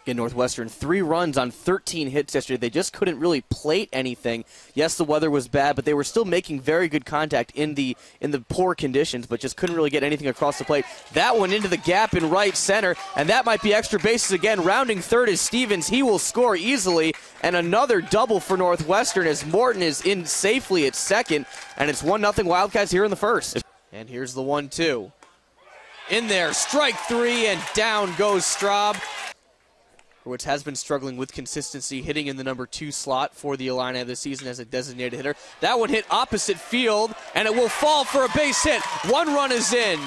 Again, Northwestern 3 runs on 13 hits yesterday. They just couldn't really plate anything. Yes, the weather was bad, but they were still making very good contact in the poor conditions, but just couldn't really get anything across the plate. That one into the gap in right center, and that might be extra bases again. Rounding third is Stevens. He will score easily, and another double for Northwestern as Morton is in safely at second, and it's 1-0 Wildcats here in the first. And here's the 1-2. In there, strike 3, and down goes Straub, which has been struggling with consistency, hitting in the number 2 slot for the Illini this season as a designated hitter. That one hit opposite field, and it will fall for a base hit. 1 run is in.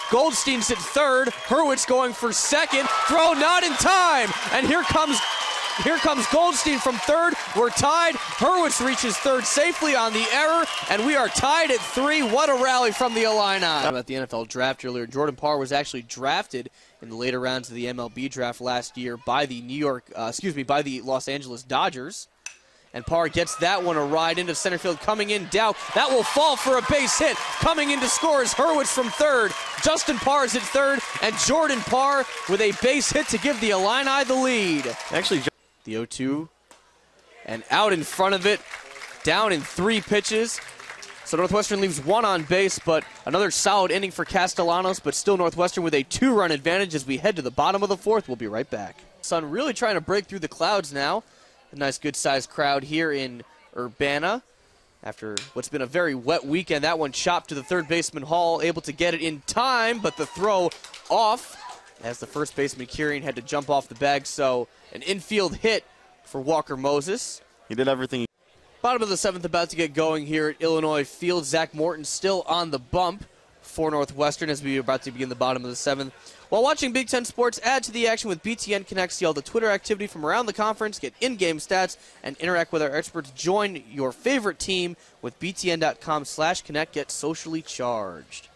Goldstein's at third. Hurwitz going for second. Throw not in time, and here comes Goldstein from third. We're tied. Hurwitz reaches third safely on the error, and we are tied at 3. What a rally from the Illini. About the NFL draft earlier, Jordan Parr was actually drafted in the later rounds of the MLB draft last year by the by the Los Angeles Dodgers. And Parr gets that one a ride into center field, coming in Dow. That will fall for a base hit. Coming in to score is Hurwitz from third. Justin Parr is at third, and Jordan Parr with a base hit to give the Illini the lead. Actually, the 0-2, and out in front of it, down in 3 pitches. So Northwestern leaves 1 on base, but another solid inning for Castellanos, but still Northwestern with a 2-run advantage as we head to the bottom of the 4th. We'll be right back. Sun really trying to break through the clouds now. A nice good-sized crowd here in Urbana after what's been a very wet weekend. That one chopped to the third baseman Hall, able to get it in time, but the throw off as the first baseman Kieran had to jump off the bag. So an infield hit for Walker Moses. He did everything. Bottom of the 7th about to get going here at Illinois Field. Zach Morton still on the bump for Northwestern as we are about to begin the bottom of the 7th. While watching Big Ten Sports, add to the action with BTN Connect. See all the Twitter activity from around the conference, get in-game stats, and interact with our experts. Join your favorite team with btn.com/connect. Get socially charged.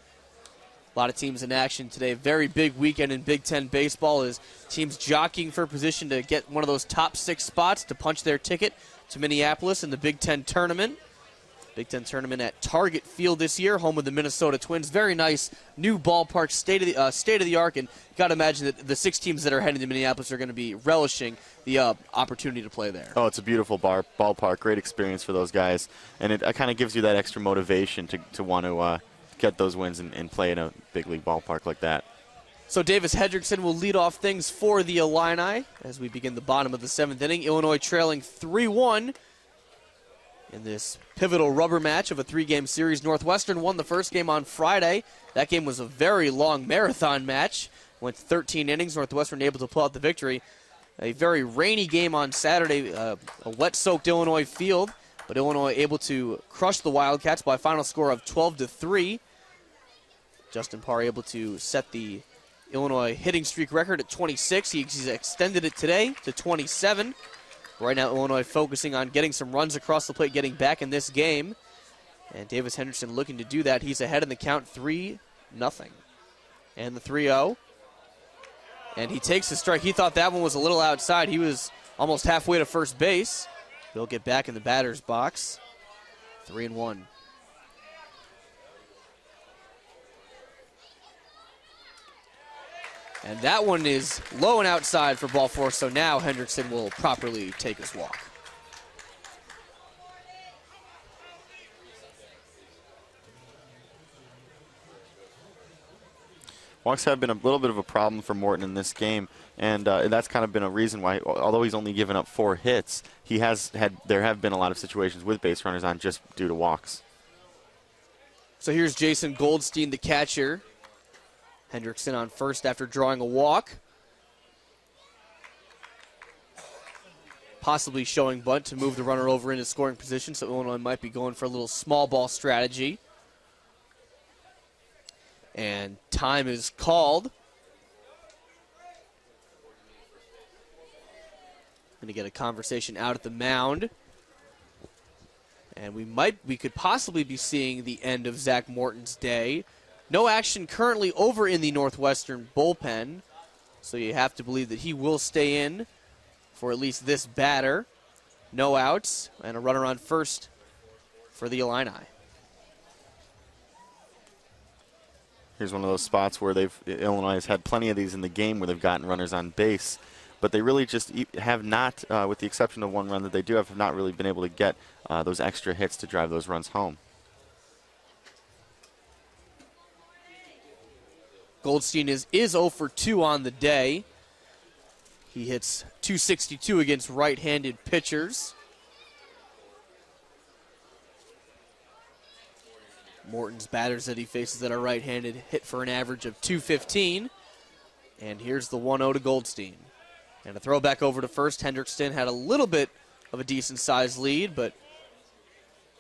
A lot of teams in action today. Very big weekend in Big Ten baseball as teams jockeying for position to get one of those top 6 spots to punch their ticket to Minneapolis in the Big Ten tournament. Big Ten tournament at Target Field this year, home of the Minnesota Twins. Very nice new ballpark, state of the art, and you got to imagine that the 6 teams that are heading to Minneapolis are going to be relishing the opportunity to play there. Oh, it's a beautiful ballpark, great experience for those guys, and it kind of gives you that extra motivation to want to get those wins and play in a big league ballpark like that. So Davis Hendrickson will lead off things for the Illini as we begin the bottom of the 7th inning. Illinois trailing 3-1 in this pivotal rubber match of a 3-game series. Northwestern won the first game on Friday. That game was a very long marathon match. Went 13 innings. Northwestern able to pull out the victory. A very rainy game on Saturday, a wet-soaked Illinois field, but Illinois able to crush the Wildcats by a final score of 12-3. Justin Parr able to set the Illinois hitting streak record at 26. He's extended it today to 27. Right now, Illinois focusing on getting some runs across the plate, getting back in this game. And Davis Henderson looking to do that. He's ahead in the count 3-0. And the 3-0. And he takes the strike. He thought that one was a little outside. He was almost halfway to first base. He'll get back in the batter's box. 3-1. And that one is low and outside for ball 4, so now Hendrickson will properly take his walk. Walks have been a little bit of a problem for Morton in this game, and that's kind of been a reason why, although he's only given up 4 hits, there have been a lot of situations with base runners on just due to walks. So here's Jason Goldstein, the catcher. Hendrickson on first after drawing a walk. Possibly showing bunt to move the runner over into scoring position, so Illinois might be going for a little small ball strategy. And time is called. Going to get a conversation out at the mound. And we could possibly be seeing the end of Zach Morton's day. No action currently over in the Northwestern bullpen, so you have to believe that he will stay in for at least this batter. No outs, and a runner on first for the Illini. Here's one of those spots where Illinois has had plenty of these in the game where they've gotten runners on base. but they really just have not, with the exception of one run that they do have not really been able to get those extra hits to drive those runs home. Goldstein is 0 for 2 on the day. He hits .262 against right-handed pitchers. Morton's batters that he faces that are right-handed hit for an average of .215. And here's the 1-0 to Goldstein. And a throw back over to first. Hendrickson had a little bit of a decent-sized lead, but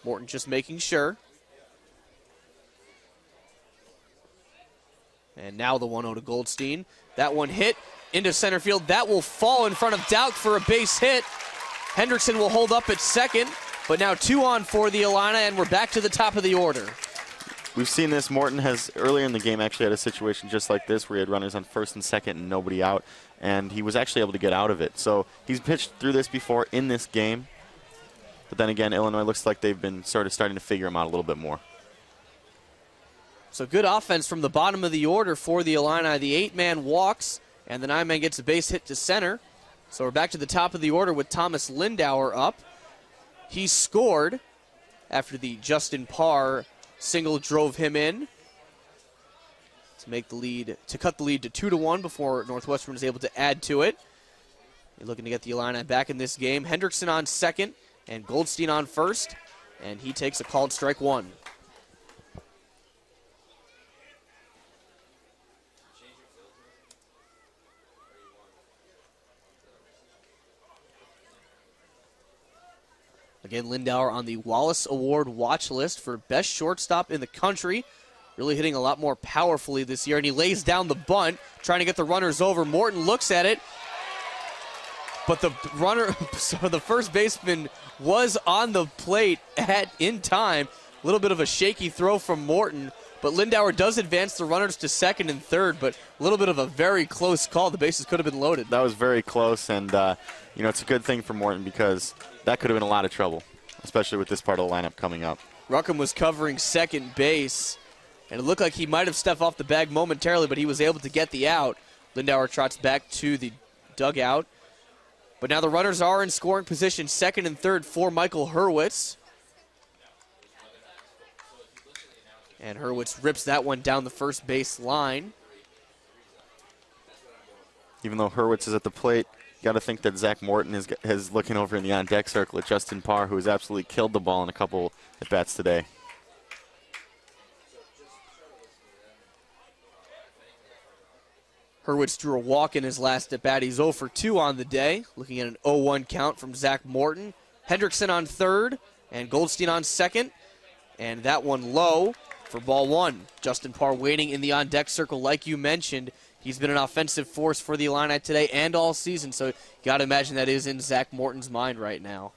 Morton just making sure. And now the 1-0 to Goldstein. That one hit into center field. That will fall in front of Dowk for a base hit. Hendrickson will hold up at second, but now 2 on for the Illini, and we're back to the top of the order. We've seen this. Morton has, earlier in the game, actually had a situation just like this where he had runners on first and second and nobody out, and he was actually able to get out of it. So he's pitched through this before in this game, but then again, Illinois looks like they've been sort of starting to figure him out a little bit more. So good offense from the bottom of the order for the Illini. The 8-man walks, and the 9-man gets a base hit to center. So we're back to the top of the order with Thomas Lindauer up. He scored after the Justin Parr single drove him in to make the lead, to cut the lead to 2-1 before Northwestern was able to add to it. You're looking to get the Illini back in this game. Hendrickson on second and Goldstein on first, and he takes a called strike 1. Again, Lindauer on the Wallace Award watch list for best shortstop in the country. Really hitting a lot more powerfully this year. And he lays down the bunt, trying to get the runners over. Morton looks at it. But the runner, so the first baseman was on the plate in time. A little bit of a shaky throw from Morton. But Lindauer does advance the runners to second and third, but a little bit of a very close call. The bases could have been loaded. That was very close, and it's a good thing for Morton because that could have been a lot of trouble, especially with this part of the lineup coming up. Ruckham was covering second base, and it looked like he might have stepped off the bag momentarily, but he was able to get the out. Lindauer trots back to the dugout. But now the runners are in scoring position, second and third for Michael Hurwitz. And Hurwitz rips that one down the first base line. Even though Hurwitz is at the plate, you got to think that Zach Morton is looking over in the on-deck circle at Justin Parr, who has absolutely killed the ball in a couple at-bats today. Hurwitz drew a walk in his last at-bat. He's 0 for 2 on the day. Looking at an 0-1 count from Zach Morton. Hendrickson on third and Goldstein on second. And that one low for ball 1. Justin Parr waiting in the on-deck circle like you mentioned. He's been an offensive force for the Illini today and all season, so you got to imagine that is in Zach Morton's mind right now.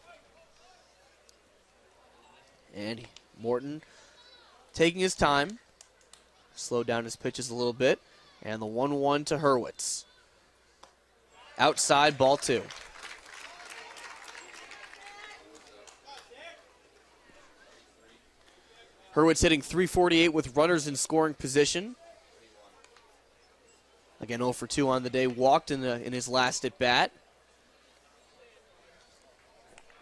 And Morton taking his time, slowed down his pitches a little bit, and the 1-1 to Hurwitz. Outside, ball 2. Hurwitz hitting .348 with runners in scoring position. Again, 0 for 2 on the day, walked in his last at-bat.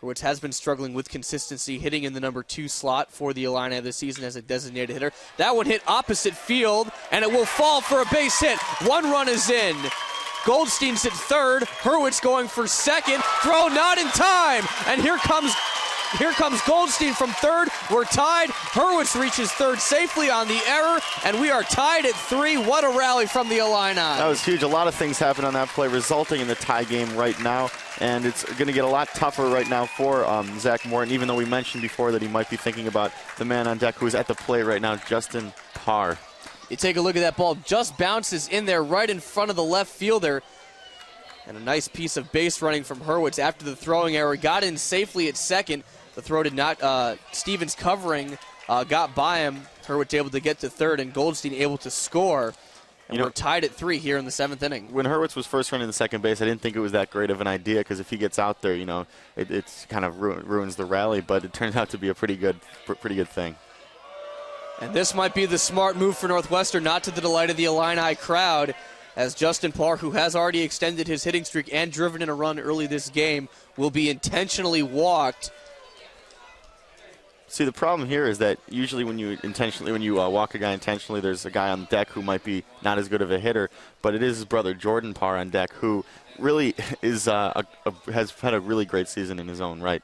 Hurwitz has been struggling with consistency, hitting in the number 2 slot for the Illini this season as a designated hitter. That one hit opposite field, and it will fall for a base hit. 1 run is in. Goldstein's at third. Hurwitz going for second. Throw not in time, and here comes Goldstein from third. We're tied. Hurwitz reaches third safely on the error, and we are tied at 3. What a rally from the Illini. That was huge. A lot of things happened on that play, resulting in the tie game right now, and it's going to get a lot tougher right now for Zach Morton, even though we mentioned before that he might be thinking about the man on deck who is at the plate right now, Justin Parr. You take a look at that ball. Just bounces in there right in front of the left fielder. And a nice piece of base running from Hurwitz after the throwing error. Got in safely at second. The throw did not, Stevens covering, got by him. Hurwitz able to get to third, and Goldstein able to score. And we're tied at 3 here in the 7th inning. When Hurwitz was first running the second base, I didn't think it was that great of an idea because if he gets out there, it's kind of ruins the rally. But it turned out to be a pretty good thing. And this might be the smart move for Northwestern, not to the delight of the Illini crowd. as Justin Parr, who has already extended his hitting streak and driven in a run early this game, will be intentionally walked. See, the problem here is that usually when you walk a guy intentionally, there's a guy on deck who might be not as good of a hitter, but it is his brother Jordan Parr on deck who really is has had a really great season in his own right.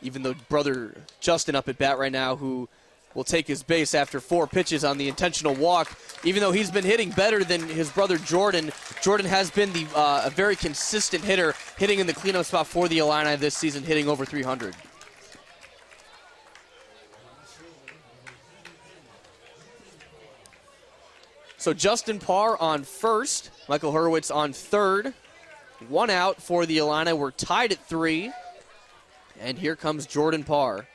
Even though brother Justin up at bat right now, who will take his base after 4 pitches on the intentional walk. Even though he's been hitting better than his brother Jordan, Jordan has been a very consistent hitter, hitting in the cleanup spot for the Illini this season, hitting over 300. So Justin Parr on first, Michael Hurwitz on third. 1 out for the Illini. We're tied at 3. And here comes Jordan Parr.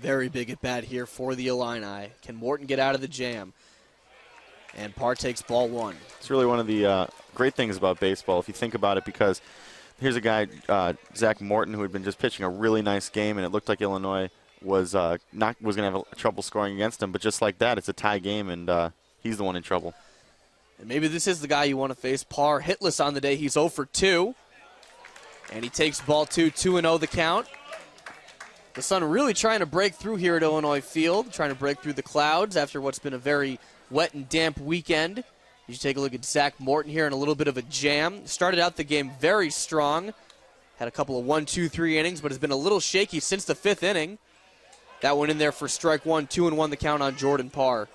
Very big at bat here for the Illini. Can Morton get out of the jam? And Parr takes ball 1. It's really one of the great things about baseball, if you think about it, because here's a guy, Zach Morton, who had been just pitching a really nice game, and it looked like Illinois was going to have trouble scoring against him. But just like that, it's a tie game, and he's the one in trouble. And maybe this is the guy you want to face. Parr hitless on the day. He's 0 for 2. And he takes ball 2, 2-0 the count. The sun really trying to break through here at Illinois Field, trying to break through the clouds after what's been a very wet and damp weekend. You take a look at Zach Morton here in a little bit of a jam. Started out the game very strong. Had a couple of 1, 2, 3 innings, but has been a little shaky since the 5th inning. That one in there for strike 1, 2-1 the count on Jordan Parr.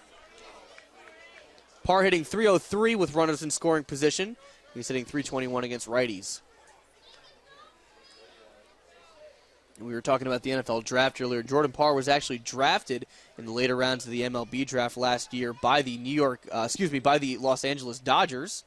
Parr hitting .303 with runners in scoring position. He's hitting .321 against righties. We were talking about the NFL draft earlier. Jordan Parr was actually drafted in the later rounds of the MLB draft last year by the by the Los Angeles Dodgers.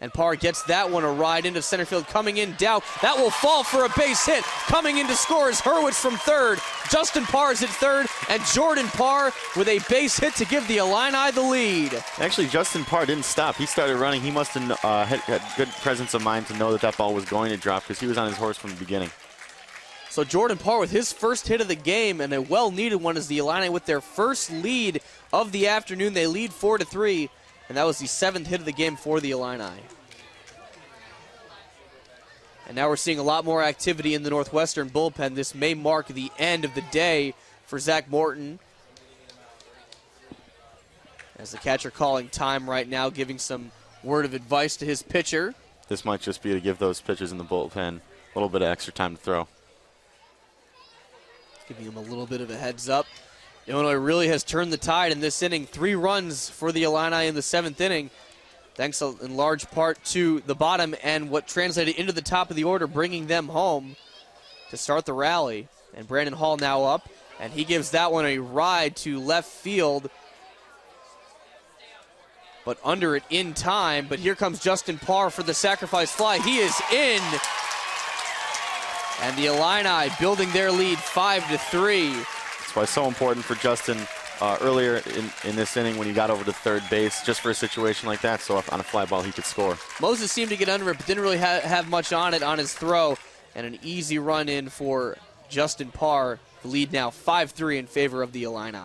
And Parr gets that one a ride into center field, coming in Dow. That will fall for a base hit. Coming in to score is Hurwitz from third. Justin Parr is at third, and Jordan Parr with a base hit to give the Illini the lead. Actually, Justin Parr didn't stop. He started running. He must have had good presence of mind to know that ball was going to drop because he was on his horse from the beginning. So Jordan Parr with his first hit of the game, and a well-needed one, as the Illini with their first lead of the afternoon. They lead 4-3, and that was the 7th hit of the game for the Illini. And now we're seeing a lot more activity in the Northwestern bullpen. This may mark the end of the day for Zach Morton, as the catcher calling time right now, giving some word of advice to his pitcher. This might just be to give those pitchers in the bullpen a little bit of extra time to throw. Giving him a little bit of a heads up. Illinois really has turned the tide in this inning. 3 runs for the Illini in the 7th inning, thanks in large part to the bottom and what translated into the top of the order, bringing them home to start the rally. And Brandon Hall now up, and he gives that one a ride to left field, but under it in time. But here comes Justin Parr for the sacrifice fly. He is in. And the Illini building their lead 5-3. That's why it's so important for Justin earlier in this inning when he got over to third base, just for a situation like that, so on a fly ball he could score. Moses seemed to get under it, but didn't really have much on it on his throw. And an easy run in for Justin Parr. The lead now 5-3 in favor of the Illini.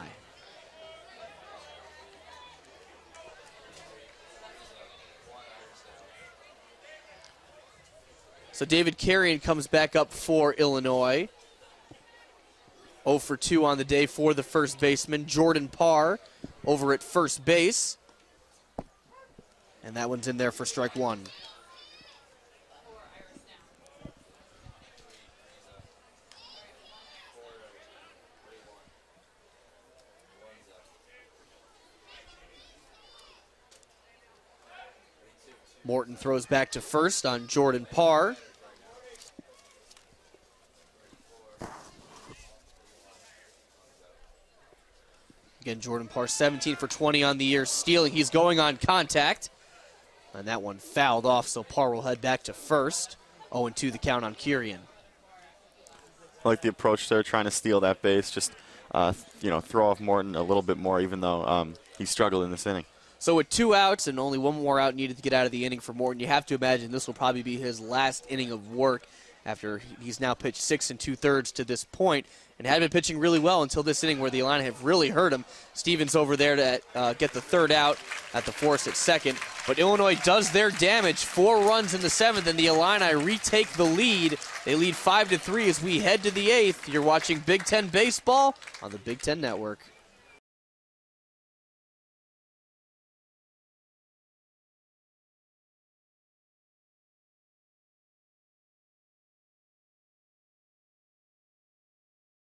So David Carrion comes back up for Illinois. 0 for 2 on the day for the first baseman. Jordan Parr over at first base. And that one's in there for strike 1. Morton throws back to first on Jordan Parr. Again, Jordan Parr 17 for 20 on the year, stealing. He's going on contact. And that one fouled off, so Parr will head back to first. 0-2 the count on Carrion. I like the approach there, trying to steal that base. Just, throw off Morton a little bit more, even though he struggled in this inning. So with 2 outs and only 1 more out needed to get out of the inning for Morton, you have to imagine this will probably be his last inning of work after he's now pitched 6 2/3 to this point and had been pitching really well until this inning where the Illini have really hurt him. Stevens over there to get the 3rd out at the force at second. But Illinois does their damage, 4 runs in the 7th, and the Illini retake the lead. They lead 5-3 as we head to the 8th. You're watching Big Ten Baseball on the Big Ten Network.